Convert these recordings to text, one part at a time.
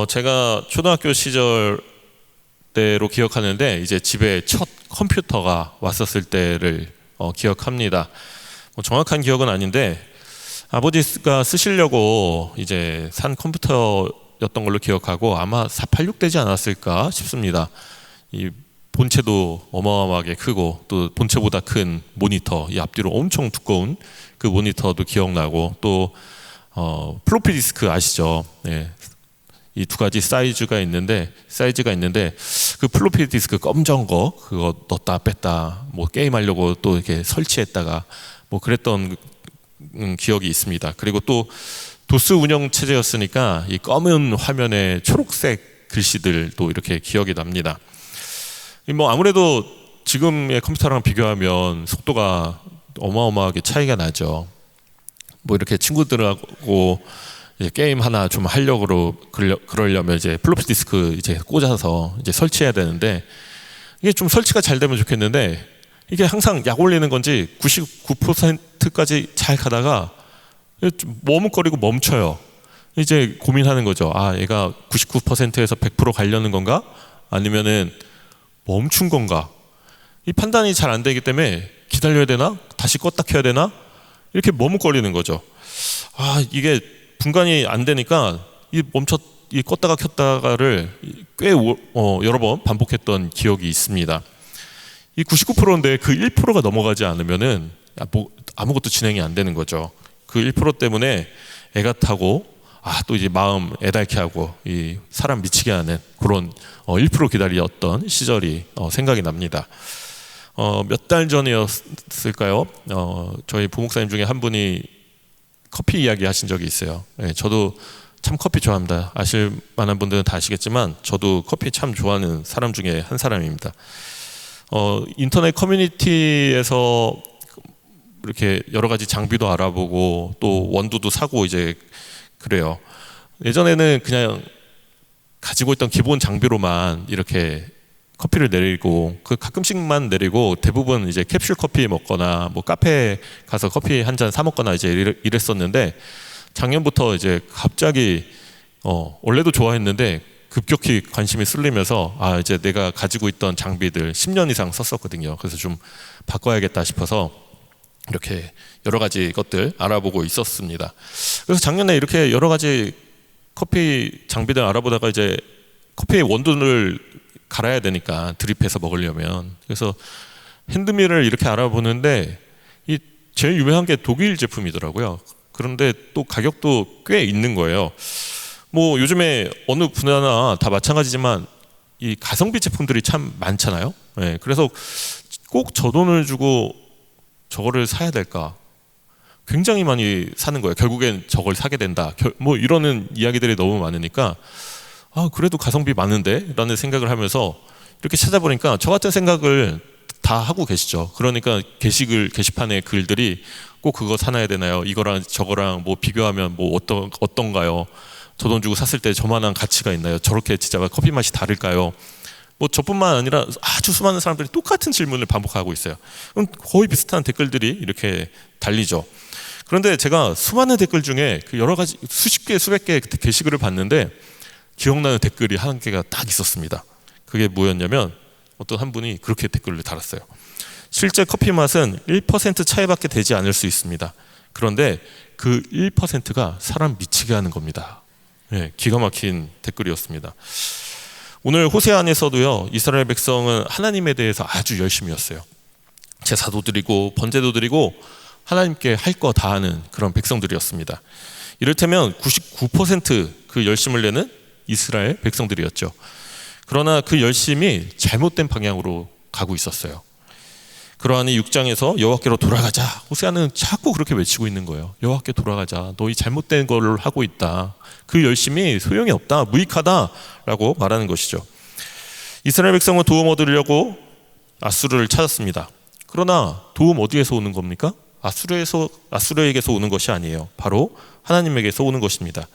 제가 초등학교 시절 때로 기억하는데 이제 집에 첫 컴퓨터가 왔었을 때를 기억합니다. 뭐 정확한 기억은 아닌데 아버지가 쓰시려고 이제 산 컴퓨터였던 걸로 기억하고 아마 486 되지 않았을까 싶습니다. 이 본체도 어마어마하게 크고 또 본체보다 큰 모니터, 이 앞뒤로 엄청 두꺼운 그 모니터도 기억나고 또 플로피 디스크 아시죠? 네. 이 두 가지 사이즈가 있는데 그 플로피 디스크 검정 거 그거 넣었다 뺐다 뭐 게임하려고 또 이렇게 설치했다가 뭐 그랬던 기억이 있습니다. 그리고 또 도스 운영 체제였으니까 이 검은 화면에 초록색 글씨들도 이렇게 기억이 납니다. 뭐 아무래도 지금의 컴퓨터랑 비교하면 속도가 어마어마하게 차이가 나죠. 뭐 이렇게 친구들하고 이제 게임 하나 좀 하려고 그러려면 이제 플로피 디스크 이제 꽂아서 이제 설치해야 되는데 이게 좀 설치가 잘 되면 좋겠는데 이게 항상 약 올리는 건지 99%까지 잘 가다가 머뭇거리고 멈춰요. 이제 고민하는 거죠. 아, 얘가 99%에서 100% 가려는 건가? 아니면은 멈춘 건가? 이 판단이 잘 안 되기 때문에 기다려야 되나? 다시 껐다 켜야 되나? 이렇게 머뭇거리는 거죠. 아, 이게 분간이 안 되니까 이 껐다가 켰다가를 꽤 여러 번 반복했던 기억이 있습니다. 이 99%인데 그 1%가 넘어가지 않으면은 아무것도 진행이 안 되는 거죠. 그 1% 때문에 애가 타고 또 이제 마음 애달게 하고 이 사람 미치게 하는 그런 1% 기다렸던 시절이 생각이 납니다. 몇 달 전이었을까요? 저희 부목사님 중에 한 분이 커피 이야기 하신 적이 있어요. 네, 저도 참 커피 좋아합니다. 아실 만한 분들은 다 아시겠지만 저도 커피 참 좋아하는 사람 중에 한 사람입니다. 인터넷 커뮤니티에서 이렇게 여러 가지 장비도 알아보고 또 원두도 사고 이제 그래요. 예전에는 그냥 가지고 있던 기본 장비로만 이렇게 커피를 내리고 그 가끔씩만 내리고 대부분 이제 캡슐 커피 먹거나 뭐 카페에 가서 커피 한 잔 사 먹거나 이제 이랬었는데 작년부터 이제 갑자기 원래도 좋아했는데 급격히 관심이 쏠리면서 이제 내가 가지고 있던 장비들 10년 이상 썼었거든요. 그래서 좀 바꿔야겠다 싶어서 이렇게 여러 가지 것들 알아보고 있었습니다. 그래서 작년에 이렇게 여러 가지 커피 장비들 알아보다가 이제 커피의 원두를 갈아야 되니까 드립해서 먹으려면 그래서 핸드밀을 이렇게 알아보는데 이 제일 유명한 게 독일 제품이더라고요. 그런데 또 가격도 꽤 있는 거예요. 뭐 요즘에 어느 분야나 다 마찬가지지만 이 가성비 제품들이 참 많잖아요. 네, 그래서 꼭 저 돈을 주고 저거를 사야 될까? 굉장히 많이 사는 거예요. 결국엔 저걸 사게 된다. 뭐 이러는 이야기들이 너무 많으니까 그래도 가성비 많은데? 라는 생각을 하면서 이렇게 찾아보니까 저 같은 생각을 다 하고 계시죠. 그러니까 게시판에 글들이 꼭 그거 사놔야 되나요? 이거랑 저거랑 뭐 비교하면 뭐 어떤가요? 저 돈 주고 샀을 때 저만한 가치가 있나요? 저렇게 진짜 커피 맛이 다를까요? 뭐 저뿐만 아니라 아주 수많은 사람들이 똑같은 질문을 반복하고 있어요. 그럼 거의 비슷한 댓글들이 이렇게 달리죠. 그런데 제가 수많은 댓글 중에 그 여러 가지 수십 개, 수백 개의 게시글을 봤는데 기억나는 댓글이 한 개가 딱 있었습니다. 그게 뭐였냐면 어떤 한 분이 그렇게 댓글을 달았어요. 실제 커피 맛은 1% 차이밖에 되지 않을 수 있습니다. 그런데 그 1%가 사람 미치게 하는 겁니다. 네, 기가 막힌 댓글이었습니다. 오늘 호세아 안에서도요, 이스라엘 백성은 하나님에 대해서 아주 열심이었어요. 제사도 드리고 번제도 드리고 하나님께 할 거 다 하는 그런 백성들이었습니다. 이를테면 99% 열심을 내는 이스라엘 백성들이었죠. 그러나 그 열심이 잘못된 방향으로 가고 있었어요. 그러하니 6장에서 여호와께로 돌아가자. 호세아는 자꾸 그렇게 외치고 있는 거예요. 여호와께 돌아가자. 너희 잘못된 걸 하고 있다. 그 열심이 소용이 없다. 무익하다라고 말하는 것이죠. 이스라엘 백성은 도움 얻으려고 아수르를 찾았습니다. 그러나 도움 어디에서 오는 겁니까? 아수르에게서 오는 것이 아니에요. 바로 하나님에게서 오는 것입니다.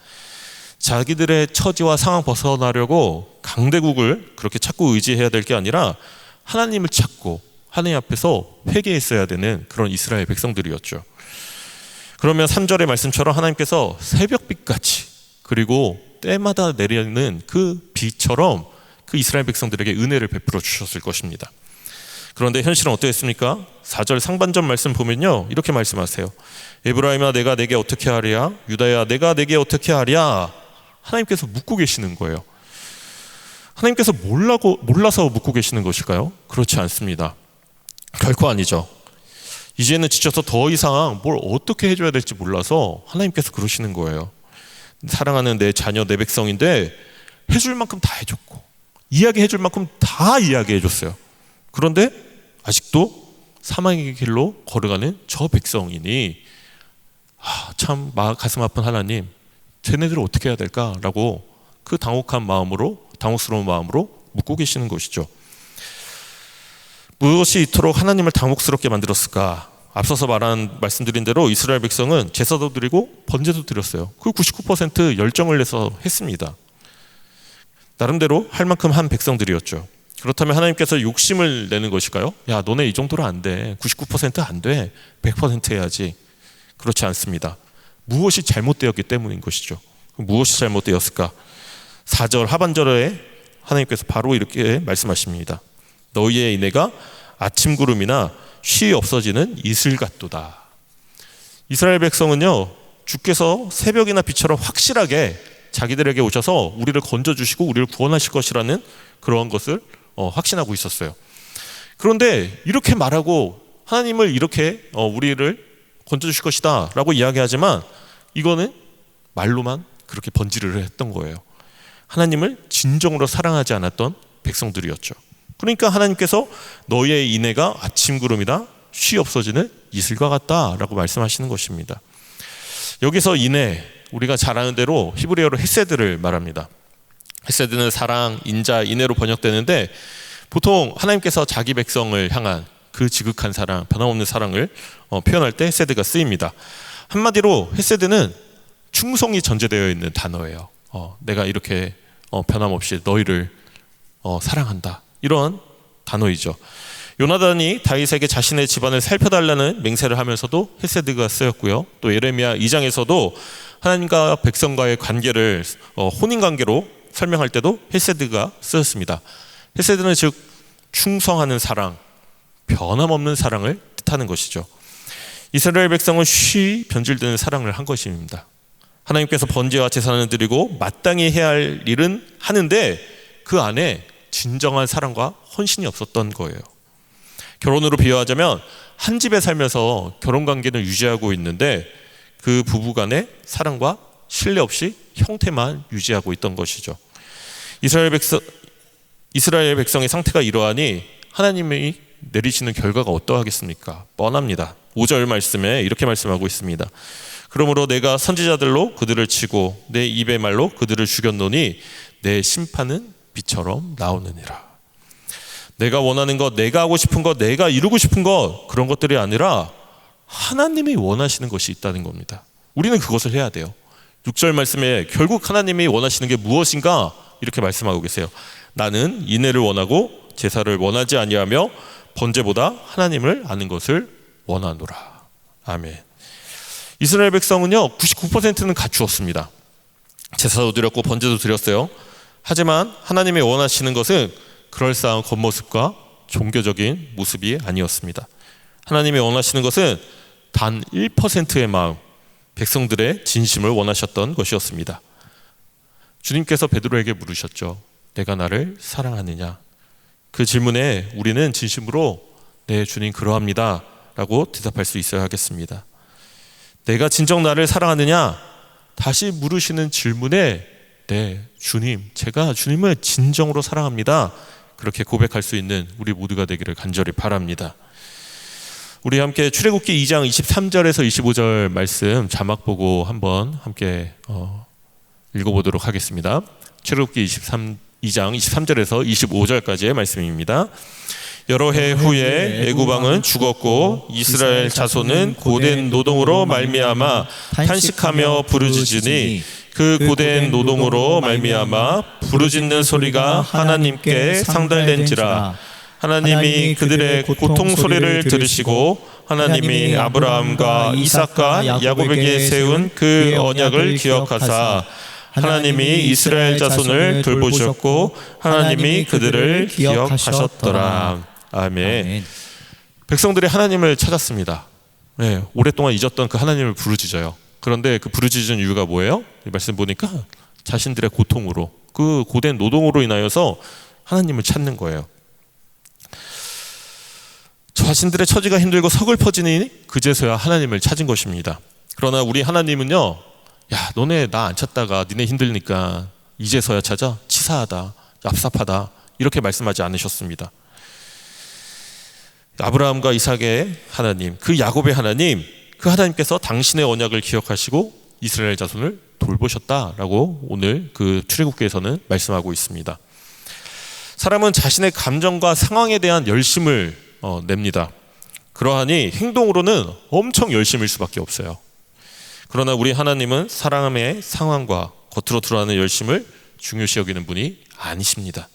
자기들의 처지와 상황 벗어나려고 강대국을 그렇게 찾고 의지해야 될 게 아니라 하나님을 찾고 하나님 앞에서 회개했어야 되는 그런 이스라엘 백성들이었죠. 그러면 3절의 말씀처럼 하나님께서 새벽빛같이 그리고 때마다 내리는 그 비처럼 그 이스라엘 백성들에게 은혜를 베풀어 주셨을 것입니다. 그런데 현실은 어떠했습니까? 4절 상반절 말씀 보면요, 이렇게 말씀하세요. 에브라임아 내가 내게 어떻게 하랴? 유다야 내가 내게 어떻게 하랴? 하나님께서 묻고 계시는 거예요. 하나님께서 몰라서 묻고 계시는 것일까요? 그렇지 않습니다. 결코 아니죠. 이제는 지쳐서 더 이상 뭘 어떻게 해줘야 될지 몰라서 하나님께서 그러시는 거예요. 사랑하는 내 자녀, 내 백성인데 해줄 만큼 다 해줬고 이야기해줄 만큼 다 이야기해줬어요. 그런데 아직도 사망의 길로 걸어가는 저 백성이니 참 가슴 아픈 하나님, 쟤네들을 어떻게 해야 될까라고 그 당혹스러운 마음으로 묻고 계시는 것이죠. 무엇이 이토록 하나님을 당혹스럽게 만들었을까? 앞서서 말씀드린 대로 이스라엘 백성은 제사도 드리고 번제도 드렸어요. 그 99% 열정을 내서 했습니다. 나름대로 할 만큼 한 백성들이었죠. 그렇다면 하나님께서 욕심을 내는 것일까요? 야, 너네 이 정도로 안 돼. 99% 안 돼. 100% 해야지. 그렇지 않습니다. 무엇이 잘못되었기 때문인 것이죠. 무엇이 잘못되었을까? 4절 하반절에 하나님께서 바로 이렇게 말씀하십니다. 너희의 인애가 아침 구름이나 쉬 없어지는 이슬 같도다. 이스라엘 백성은요, 주께서 새벽이나 비처럼 확실하게 자기들에게 오셔서 우리를 건져주시고 우리를 구원하실 것이라는 그러한 것을 확신하고 있었어요. 그런데 이렇게 말하고 하나님을 이렇게 우리를 건져주실 것이다 라고 이야기하지만 이거는 말로만 그렇게 번지를 했던 거예요. 하나님을 진정으로 사랑하지 않았던 백성들이었죠. 그러니까 하나님께서 너희의 인애가 아침 구름이다 쉬 없어지는 이슬과 같다라고 말씀하시는 것입니다. 여기서 인애, 우리가 잘 아는 대로 히브리어로 헤세드를 말합니다. 헤세드는 사랑, 인자, 인애로 번역되는데 보통 하나님께서 자기 백성을 향한 그 지극한 사랑, 변함없는 사랑을 표현할 때 헤세드가 쓰입니다. 한마디로 헤세드는 충성이 전제되어 있는 단어예요. 내가 이렇게 변함없이 너희를 사랑한다, 이런 단어이죠. 요나단이 다윗에게 자신의 집안을 살펴달라는 맹세를 하면서도 헤세드가 쓰였고요. 또 예레미야 2장에서도 하나님과 백성과의 관계를 혼인관계로 설명할 때도 헤세드가 쓰였습니다. 헤세드는 즉 충성하는 사랑, 변함없는 사랑을 뜻하는 것이죠. 이스라엘 백성은 쉬 변질되는 사랑을 한 것입니다. 하나님께서 번제와 제사는 드리고 마땅히 해야 할 일은 하는데 그 안에 진정한 사랑과 헌신이 없었던 거예요. 결혼으로 비유하자면 한 집에 살면서 결혼관계를 유지하고 있는데 그 부부간의 사랑과 신뢰 없이 형태만 유지하고 있던 것이죠. 이스라엘 백성의 상태가 이러하니 하나님이 내리시는 결과가 어떠하겠습니까? 뻔합니다. 5절 말씀에 이렇게 말씀하고 있습니다. 그러므로 내가 선지자들로 그들을 치고 내 입의 말로 그들을 죽였노니 내 심판은 비처럼 나오느니라. 내가 원하는 것, 내가 하고 싶은 것, 내가 이루고 싶은 것, 그런 것들이 아니라 하나님이 원하시는 것이 있다는 겁니다. 우리는 그것을 해야 돼요. 6절 말씀에 결국 하나님이 원하시는 게 무엇인가 이렇게 말씀하고 계세요. 나는 인애를 원하고 제사를 원하지 아니하며 번제보다 하나님을 아는 것을 원하노라. 아멘. 이스라엘 백성은요 99%는 갖추었습니다. 제사도 드렸고 번제도 드렸어요. 하지만 하나님이 원하시는 것은 그럴싸한 겉모습과 종교적인 모습이 아니었습니다. 하나님이 원하시는 것은 단 1%의 마음, 백성들의 진심을 원하셨던 것이었습니다. 주님께서 베드로에게 물으셨죠. 내가 나를 사랑하느냐? 그 질문에 우리는 진심으로 네 주님 그러합니다 라고 대답할 수 있어야 하겠습니다. 내가 진정 나를 사랑하느냐? 다시 물으시는 질문에 네 주님, 제가 주님을 진정으로 사랑합니다, 그렇게 고백할 수 있는 우리 모두가 되기를 간절히 바랍니다. 우리 함께 출애굽기 2장 23절에서 25절 말씀 자막 보고 한번 함께 읽어보도록 하겠습니다. 출애굽기 2장 23절에서 25절까지의 말씀입니다. 여러 해 후에 애굽 왕은 죽었고 이스라엘 자손은 고된 노동으로 말미암아 탄식하며 부르짖으니 그 고된 노동으로 말미암아 부르짖는 소리가 하나님께 상달된지라. 하나님이 그들의 고통 소리를 들으시고 하나님이 아브라함과 이삭과 야곱에게 세운 그 언약을 기억하사 하나님이 이스라엘 자손을 돌보셨고 하나님이 그들을 기억하셨더라. 아멘. 백성들이 하나님을 찾았습니다. 네, 오랫동안 잊었던 그 하나님을 부르짖어요. 그런데 그 부르짖은 이유가 뭐예요? 이 말씀 보니까 자신들의 고통으로, 그 고된 노동으로 인하여서 하나님을 찾는 거예요. 자신들의 처지가 힘들고 서글퍼지니 그제서야 하나님을 찾은 것입니다. 그러나 우리 하나님은요, 야, 너네 나 안 찾다가 니네 힘들니까 이제서야 찾아? 치사하다, 얍삽하다, 이렇게 말씀하지 않으셨습니다. 아브라함과 이삭의 하나님, 그 야곱의 하나님, 그 하나님께서 당신의 언약을 기억하시고 이스라엘 자손을 돌보셨다라고 오늘 그 출애굽기에서는 말씀하고 있습니다. 사람은 자신의 감정과 상황에 대한 열심을 냅니다. 그러하니 행동으로는 엄청 열심일 수밖에 없어요. 그러나 우리 하나님은 사람의 상황과 겉으로 드러나는 열심을 중요시 여기는 분이 아니십니다.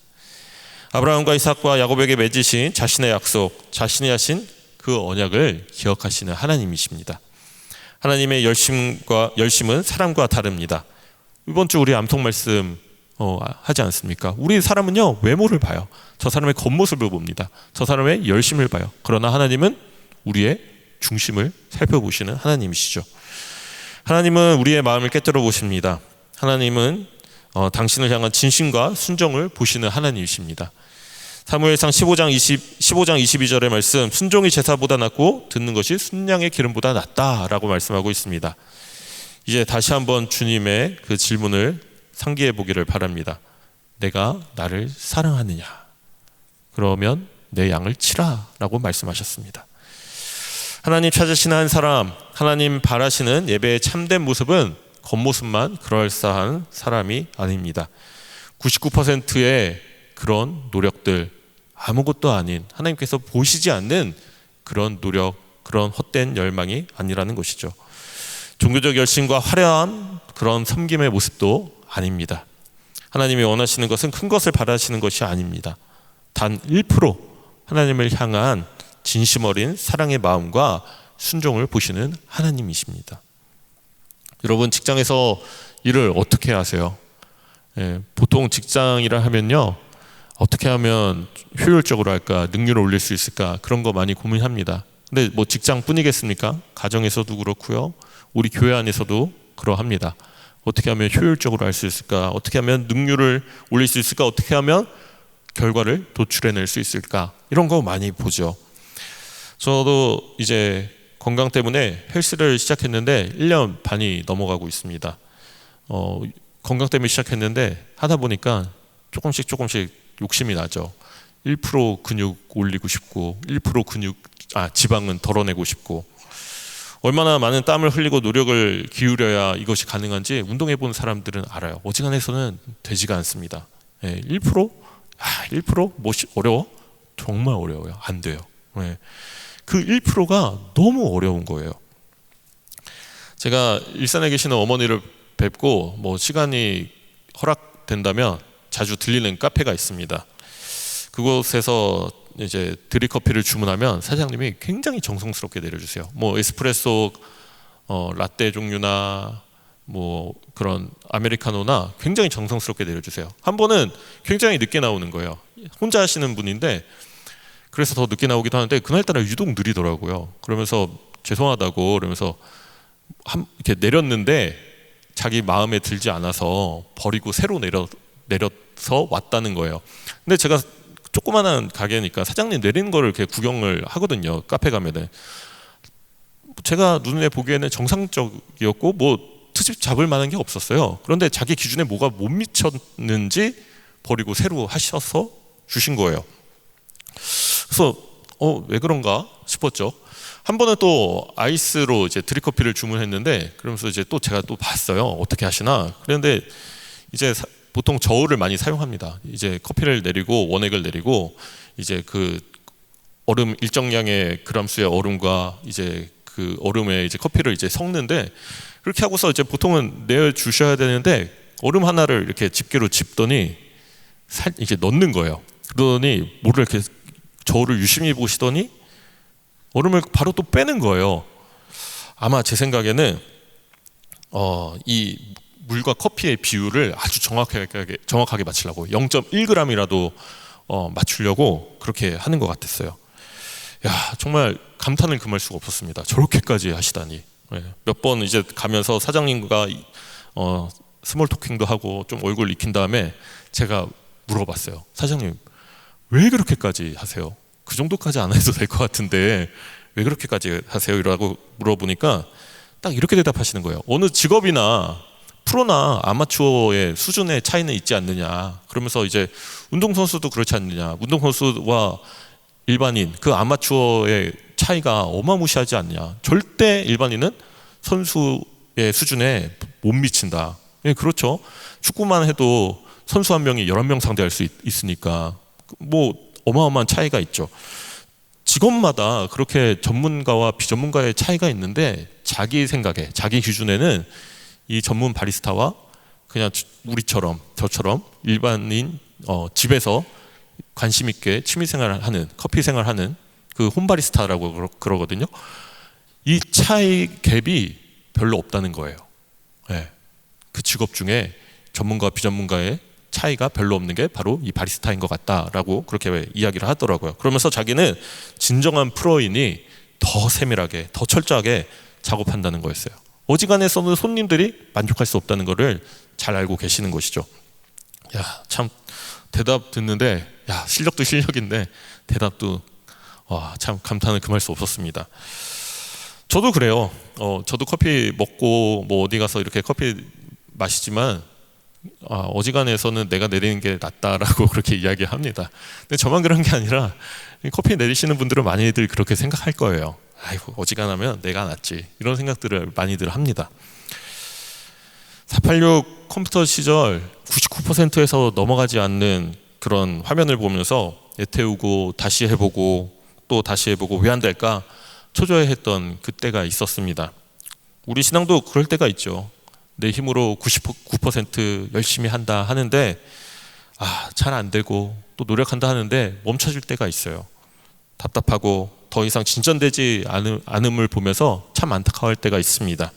아브라함과 이삭과 야곱에게 맺으신 자신의 약속, 자신이 하신 그 언약을 기억하시는 하나님이십니다. 하나님의 열심은 사람과 다릅니다. 이번 주 우리 암송 말씀 하지 않습니까? 우리 사람은요, 외모를 봐요. 저 사람의 겉모습을 봅니다. 저 사람의 열심을 봐요. 그러나 하나님은 우리의 중심을 살펴보시는 하나님이시죠. 하나님은 우리의 마음을 깨뜨려 보십니다. 하나님은 당신을 향한 진심과 순종을 보시는 하나님이십니다. 사무엘상 15장 22절의 말씀, 순종이 제사보다 낫고 듣는 것이 순양의 기름보다 낫다라고 말씀하고 있습니다. 이제 다시 한번 주님의 그 질문을 상기해 보기를 바랍니다. 내가 나를 사랑하느냐? 그러면 내 양을 치라 라고 말씀하셨습니다. 하나님 찾으시는 한 사람, 하나님 바라시는 예배의 참된 모습은 겉모습만 그럴싸한 사람이 아닙니다. 99%의 그런 노력들, 아무것도 아닌, 하나님께서 보시지 않는 그런 노력, 그런 헛된 열망이 아니라는 것이죠. 종교적 열심과 화려한 그런 섬김의 모습도 아닙니다. 하나님이 원하시는 것은 큰 것을 바라시는 것이 아닙니다. 단 1% 하나님을 향한 진심 어린 사랑의 마음과 순종을 보시는 하나님이십니다. 여러분, 직장에서 일을 어떻게 하세요? 보통 직장이라 하면요, 어떻게 하면 효율적으로 할까, 능률을 올릴 수 있을까, 그런 거 많이 고민합니다. 근데 뭐 직장뿐이겠습니까? 가정에서도 그렇고요, 우리 교회 안에서도 그러합니다. 어떻게 하면 효율적으로 할 수 있을까, 어떻게 하면 능률을 올릴 수 있을까, 어떻게 하면 결과를 도출해낼 수 있을까, 이런 거 많이 보죠. 저도 이제 건강 때문에 헬스를 시작했는데 1년 반이 넘어가고 있습니다. 건강 때문에 시작했는데 하다 보니까 조금씩 욕심이 나죠. 1% 근육 올리고 싶고 1% 지방은 덜어내고 싶고, 얼마나 많은 땀을 흘리고 노력을 기울여야 이것이 가능한지 운동해 본 사람들은 알아요. 어지간해서는 되지가 않습니다. 1%? 1%? 뭐 어려워? 정말 어려워요. 안 돼요. 그 1%가 너무 어려운 거예요. 제가 일산에 계시는 어머니를 뵙고 뭐 시간이 허락된다면 자주 들리는 카페가 있습니다. 그곳에서 이제 드립커피를 주문하면 사장님이 굉장히 정성스럽게 내려주세요. 뭐 에스프레소 라떼 종류나 뭐 그런 아메리카노나 굉장히 정성스럽게 내려주세요. 한 번은 굉장히 늦게 나오는 거예요. 혼자 하시는 분인데 그래서 더 늦게 나오기도 하는데 그날따라 유독 느리더라고요. 그러면서 죄송하다고 그러면서 이렇게 내렸는데 자기 마음에 들지 않아서 버리고 새로 내려서 왔다는 거예요. 근데 제가 조그만한 가게니까 사장님 내리는 거를 이렇게 구경을 하거든요. 카페 가면은. 제가 눈에 보기에는 정상적이었고 뭐 트집 잡을 만한 게 없었어요. 그런데 자기 기준에 뭐가 못 미쳤는지 버리고 새로 하셔서 주신 거예요. 그래서 왜 그런가 싶었죠. 한 번은 또 아이스로 이제 드립커피를 주문했는데 그러면서 이제 또 제가 또 봤어요. 어떻게 하시나. 그런데 이제 보통 저울을 많이 사용합니다. 이제 커피를 내리고 원액을 내리고 이제 그 얼음 일정량의 그람수의 얼음과 이제 그 얼음에 이제 커피를 이제 섞는데, 그렇게 하고서 이제 보통은 내어 주셔야 되는데 얼음 하나를 이렇게 집게로 짚더니 이제 넣는 거예요. 그러더니 뭐를 이렇게 저울을 유심히 보시더니 얼음을 바로 또 빼는 거예요. 아마 제 생각에는 이 물과 커피의 비율을 아주 정확하게 맞추려고 0.1g이라도 맞추려고 그렇게 하는 것 같았어요. 야, 정말 감탄을 금할 수가 없었습니다. 저렇게까지 하시다니. 몇 번 이제 가면서 사장님과 스몰 토킹도 하고 좀 얼굴 익힌 다음에 제가 물어봤어요. 사장님, 왜 그렇게까지 하세요? 그 정도까지 안 해도 될 것 같은데 왜 그렇게까지 하세요? 이라고 물어보니까 딱 이렇게 대답하시는 거예요. 어느 직업이나 프로나 아마추어의 수준의 차이는 있지 않느냐. 그러면서 이제 운동선수도 그렇지 않느냐. 운동선수와 일반인, 그 아마추어의 차이가 어마무시하지 않냐. 절대 일반인은 선수의 수준에 못 미친다. 예, 그렇죠. 축구만 해도 선수 한 명이 11명 상대할 수 있으니까 뭐 어마어마한 차이가 있죠. 직업마다 그렇게 전문가와 비전문가의 차이가 있는데 자기 생각에, 자기 기준에는 이 전문 바리스타와 그냥 우리처럼 저처럼 일반인 집에서 관심 있게 취미 생활하는, 커피 생활하는 그 홈바리스타라고 그러거든요. 이 차이 갭이 별로 없다는 거예요. 네. 그 직업 중에 전문가와 비전문가의 차이가 별로 없는 게 바로 이 바리스타인 것 같다라고 그렇게 이야기를 하더라고요. 그러면서 자기는 진정한 프로인이 더 세밀하게, 더 철저하게 작업한다는 거였어요. 어지간해서는 손님들이 만족할 수 없다는 것을 잘 알고 계시는 것이죠. 야, 참 대답 듣는데, 야, 실력도 실력인데 대답도 참 감탄을 금할 수 없었습니다. 저도 그래요. 저도 커피 먹고 뭐 어디 가서 이렇게 커피 마시지만 어지간해서는 내가 내리는 게 낫다라고 그렇게 이야기합니다. 근데 저만 그런 게 아니라 커피 내리시는 분들은 많이들 그렇게 생각할 거예요. 아이고, 어지간하면 내가 낫지, 이런 생각들을 많이들 합니다. 486 컴퓨터 시절 99%에서 넘어가지 않는 그런 화면을 보면서 애태우고 다시 해보고 또 다시 해보고 왜 안 될까 초조해했던 그때가 있었습니다. 우리 신앙도 그럴 때가 있죠. 내 힘으로 99% 열심히 한다 하는데 잘 안 되고 또 노력한다 하는데 멈춰질 때가 있어요. 답답하고 더 이상 진전되지 않음을 보면서 참 안타까워할 때가 있습니다.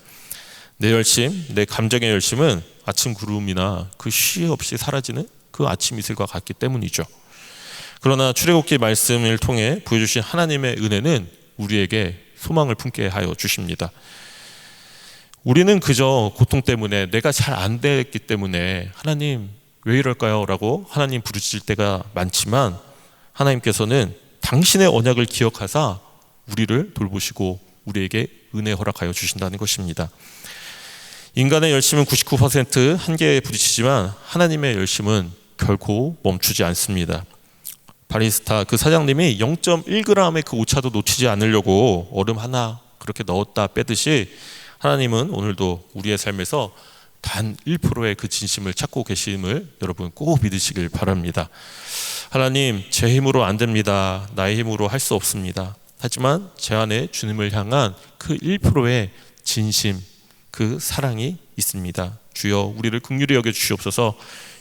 내 열심, 내 감정의 열심은 아침 구름이나 그 쉬 없이 사라지는 그 아침 이슬과 같기 때문이죠. 그러나 출애굽기 말씀을 통해 보여주신 하나님의 은혜는 우리에게 소망을 품게 하여 주십니다. 우리는 그저 고통 때문에, 내가 잘 안 됐기 때문에 하나님 왜 이럴까요? 라고 하나님 부르실 때가 많지만 하나님께서는 당신의 언약을 기억하사 우리를 돌보시고 우리에게 은혜 허락하여 주신다는 것입니다. 인간의 열심은 99% 한계에 부딪히지만 하나님의 열심은 결코 멈추지 않습니다. 바리스타 그 사장님이 0.1g의 그 오차도 놓치지 않으려고 얼음 하나 그렇게 넣었다 빼듯이 하나님은 오늘도 우리의 삶에서 단 1%의 그 진심을 찾고 계심을 여러분 꼭 믿으시길 바랍니다. 하나님, 제 힘으로 안 됩니다. 나의 힘으로 할 수 없습니다. 하지만 제 안에 주님을 향한 그 1%의 진심, 그 사랑이 있습니다. 주여, 우리를 긍휼히 여겨 주시옵소서.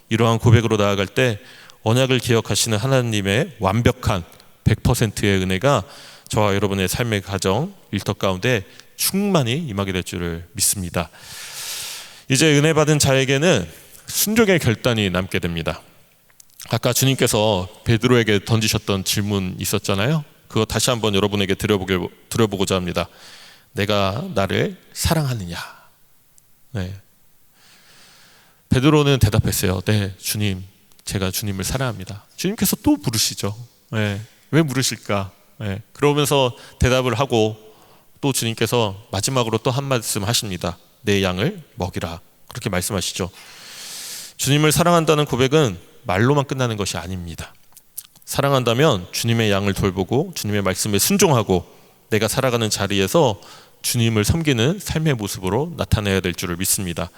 이러한 고백으로 나아갈 때 언약을 기억하시는 하나님의 완벽한 100%의 은혜가 저와 여러분의 삶의 가정, 일터 가운데 충만히 임하게 될 줄을 믿습니다. 이제 은혜 받은 자에게는 순종의 결단이 남게 됩니다. 아까 주님께서 베드로에게 던지셨던 질문 있었잖아요. 그거 다시 한번 여러분에게 드려보고자 합니다. 내가 나를 사랑하느냐? 네. 베드로는 대답했어요. 네, 주님, 제가 주님을 사랑합니다. 주님께서 또 부르시죠. 네. 왜 물으실까? 네. 그러면서 대답을 하고 또 주님께서 마지막으로 또 한 말씀 하십니다. 내 양을 먹이라. 그렇게 말씀하시죠. 주님을 사랑한다는 고백은 말로만 끝나는 것이 아닙니다. 사랑한다면 주님의 양을 돌보고 주님의 말씀에 순종하고 내가 살아가는 자리에서 주님을 섬기는 삶의 모습으로 나타내야 될 줄을 믿습니다.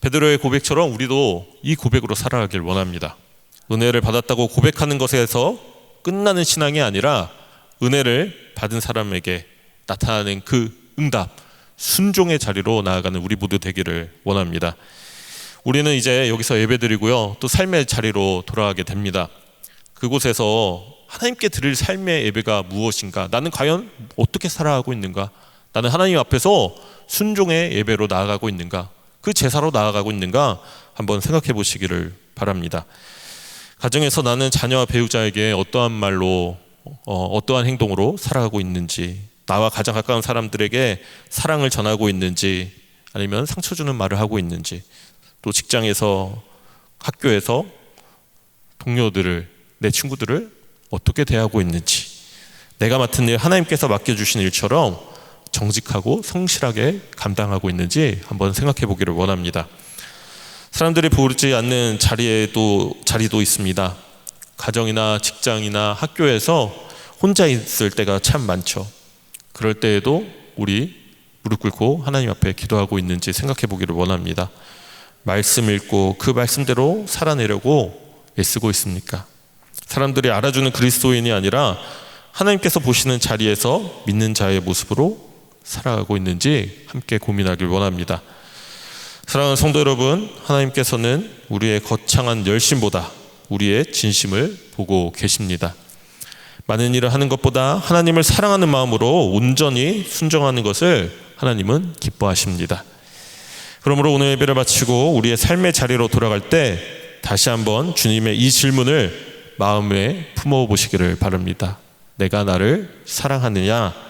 베드로의 고백처럼 우리도 이 고백으로 살아가길 원합니다. 은혜를 받았다고 고백하는 것에서 끝나는 신앙이 아니라 은혜를 받은 사람에게 나타나는 그 응답, 순종의 자리로 나아가는 우리 모두 되기를 원합니다. 우리는 이제 여기서 예배드리고요, 또 삶의 자리로 돌아가게 됩니다. 그곳에서 하나님께 드릴 삶의 예배가 무엇인가? 나는 과연 어떻게 살아가고 있는가? 나는 하나님 앞에서 순종의 예배로 나아가고 있는가? 그 제사로 나아가고 있는가 한번 생각해 보시기를 바랍니다. 가정에서 나는 자녀와 배우자에게 어떠한 말로 어떠한 행동으로 살아가고 있는지, 나와 가장 가까운 사람들에게 사랑을 전하고 있는지, 아니면 상처 주는 말을 하고 있는지, 또 직장에서, 학교에서 동료들을, 내 친구들을 어떻게 대하고 있는지, 내가 맡은 일, 하나님께서 맡겨주신 일처럼 정직하고 성실하게 감당하고 있는지 한번 생각해 보기를 원합니다. 사람들이 보지 않는 자리도 있습니다. 가정이나 직장이나 학교에서 혼자 있을 때가 참 많죠. 그럴 때에도 우리 무릎 꿇고 하나님 앞에 기도하고 있는지 생각해 보기를 원합니다. 말씀 읽고 그 말씀대로 살아내려고 애쓰고 있습니까? 사람들이 알아주는 그리스도인이 아니라 하나님께서 보시는 자리에서 믿는 자의 모습으로 살아가고 있는지 함께 고민하길 원합니다. 사랑하는 성도 여러분, 하나님께서는 우리의 거창한 열심보다 우리의 진심을 보고 계십니다. 많은 일을 하는 것보다 하나님을 사랑하는 마음으로 온전히 순종하는 것을 하나님은 기뻐하십니다. 그러므로 오늘 예배를 마치고 우리의 삶의 자리로 돌아갈 때 다시 한번 주님의 이 질문을 마음에 품어보시기를 바랍니다. 내가 나를 사랑하느냐?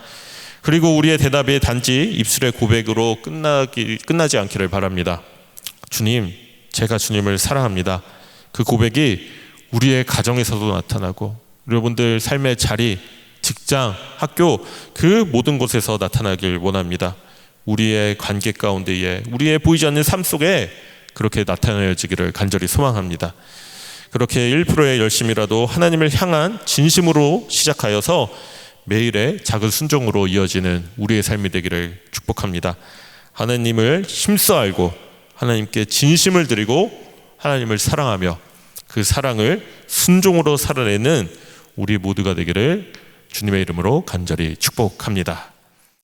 그리고 우리의 대답이 단지 입술의 고백으로 끝나지 않기를 바랍니다. 주님, 제가 주님을 사랑합니다. 그 고백이 우리의 가정에서도 나타나고 여러분들 삶의 자리, 직장, 학교 그 모든 곳에서 나타나길 원합니다. 우리의 관계 가운데에, 우리의 보이지 않는 삶 속에 그렇게 나타내지기를 간절히 소망합니다. 그렇게 1%의 열심이라도 하나님을 향한 진심으로 시작하여서 매일의 작은 순종으로 이어지는 우리의 삶이 되기를 축복합니다. 하나님을 힘써 알고 하나님께 진심을 드리고 하나님을 사랑하며 그 사랑을 순종으로 살아내는 우리 모두가 되기를 주님의 이름으로 간절히 축복합니다.